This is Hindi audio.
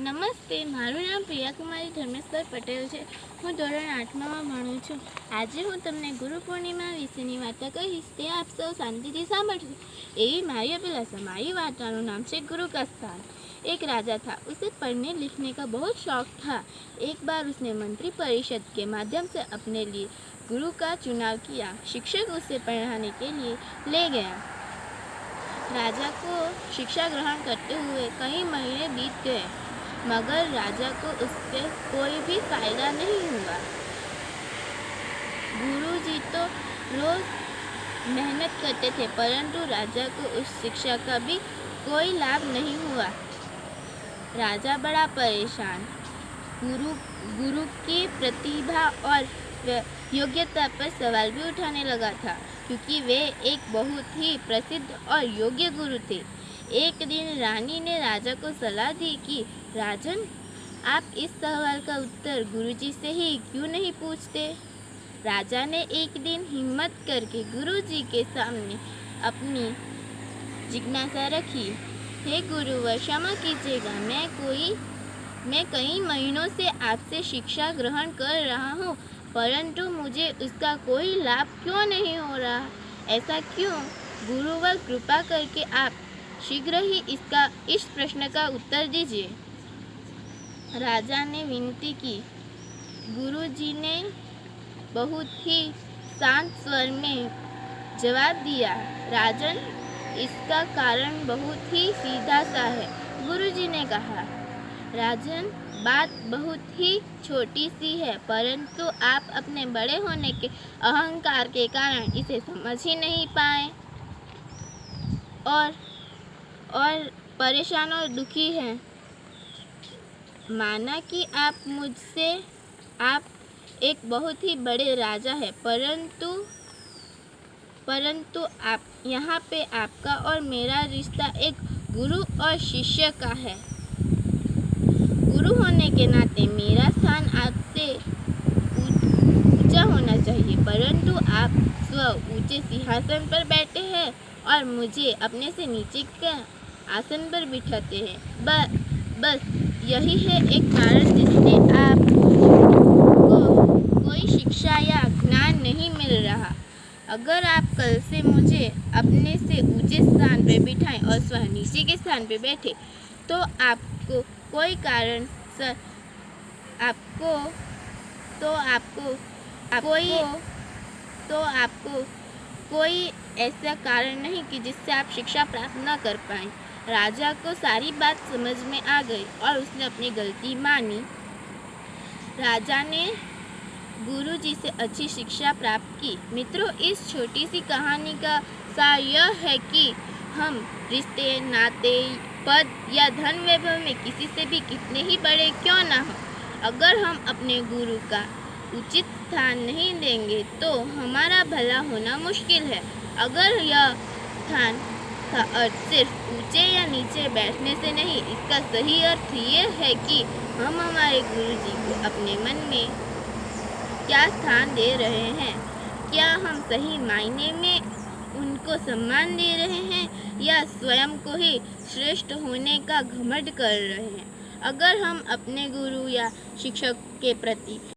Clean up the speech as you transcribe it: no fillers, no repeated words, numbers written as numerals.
નમસ્તે, મારું નામ પ્રિયાકુમારી ધર્મેશભાઈ પટેલ છે. હું ધોરણ 8માં ભણું છું. આજે હું તમને ગુરુ પૂર્ણિમા વિશેની વાર્તા કહીશ. તે આપ સૌ શાંતિથી સાંભળજો. એવી મારી અભિલાષા. મારી वार्ताનું नाम છે गुरु का स्थान. एक राजा था. उसे पढ़ने लिखने का बहुत शौक था. एक बार उसने मंत्री परिषद के माध्यम से अपने लिए गुरु का चुनाव किया. शिक्षक उसे पढ़ाने के लिए ले गया. राजा को शिक्षा ग्रहण करते हुए कई महीने बीत गए, मगर राजा को उससे कोई भी फायदा नहीं हुआ. गुरुजी तो रोज मेहनत करते थे, परंतु राजा को उस शिक्षा का भी कोई लाभ नहीं हुआ. राजा बड़ा परेशान गुरु की प्रतिभा और योग्यता पर सवाल भी उठाने लगा था, क्योंकि वे एक बहुत ही प्रसिद्ध और योग्य गुरु थे. एक दिन रानी ने राजा को सलाह दी कि राजन, आप इस सवाल का उत्तर गुरुजी से ही क्यों नहीं पूछते. राजा ने एक दिन हिम्मत करके गुरुजी के सामने अपनी जिज्ञासा रखी. हे गुरुवर, क्षमा कीजिएगा, मैं कई महीनों से आपसे शिक्षा ग्रहण कर रहा हूँ, परंतु मुझे उसका कोई लाभ क्यों नहीं हो रहा. ऐसा क्यों. गुरुवर, कृपा करके आप शीघ्र ही इस प्रश्न का उत्तर दीजिए. राजा ने विनती की. गुरुजी ने बहुत ही शांत स्वर में जवाब दिया. राजन, इसका कारण बहुत ही सीधा सा है. गुरुजी ने कहा. राजन, बात बहुत ही छोटी सी है, परंतु आप अपने बड़े होने के अहंकार के कारण इसे समझ ही नहीं पाए और परेशान और दुखी हैं. माना कि आप एक बहुत ही बड़े राजा हैं, परंतु आप यहाँ पे आपका और मेरा रिश्ता एक गुरु और शिष्य का है. गुरु होने के नाते मेरा स्थान आपसे ऊंचा होना चाहिए, परंतु आप ऊंचे सिंहासन पर बैठे हैं और मुझे अपने से नीचे के आसन पर बिठाते हैं. बस यही है एक कारण जिससे आपको कोई शिक्षा या ज्ञान नहीं मिल रहा. अगर आप कल से मुझे अपने से ऊंचे स्थान पर बिठाएं और स्वयं नीचे के स्थान पर बैठे, तो आपको कोई ऐसा कारण नहीं कि जिससे आप शिक्षा प्राप्त न कर पाएं. राजा को सारी बात समझ में आ गई और उसने अपनी गलती मानी. राजा ने गुरुजी से अच्छी शिक्षा प्राप्त की. मित्रों, इस छोटी सी कहानी का सार यह है कि हम रिश्ते, नाते, पद या धन वैभव में किसी से भी कितने ही बड़े क्यों ना हो, अगर हम अपने गुरु का उचित स्थान नहीं देंगे तो हमारा भला होना मुश्किल है. अगर यह स्थान का अर्थ सिर्फ ऊंचे या नीचे बैठने से नहीं, इसका सही अर्थ ये है कि हम हमारे गुरुजी को अपने मन में क्या स्थान दे रहे हैं. क्या हम सही मायने में उनको सम्मान दे रहे हैं या स्वयं को ही श्रेष्ठ होने का घमंड कर रहे हैं. अगर हम अपने गुरु या शिक्षक के प्रति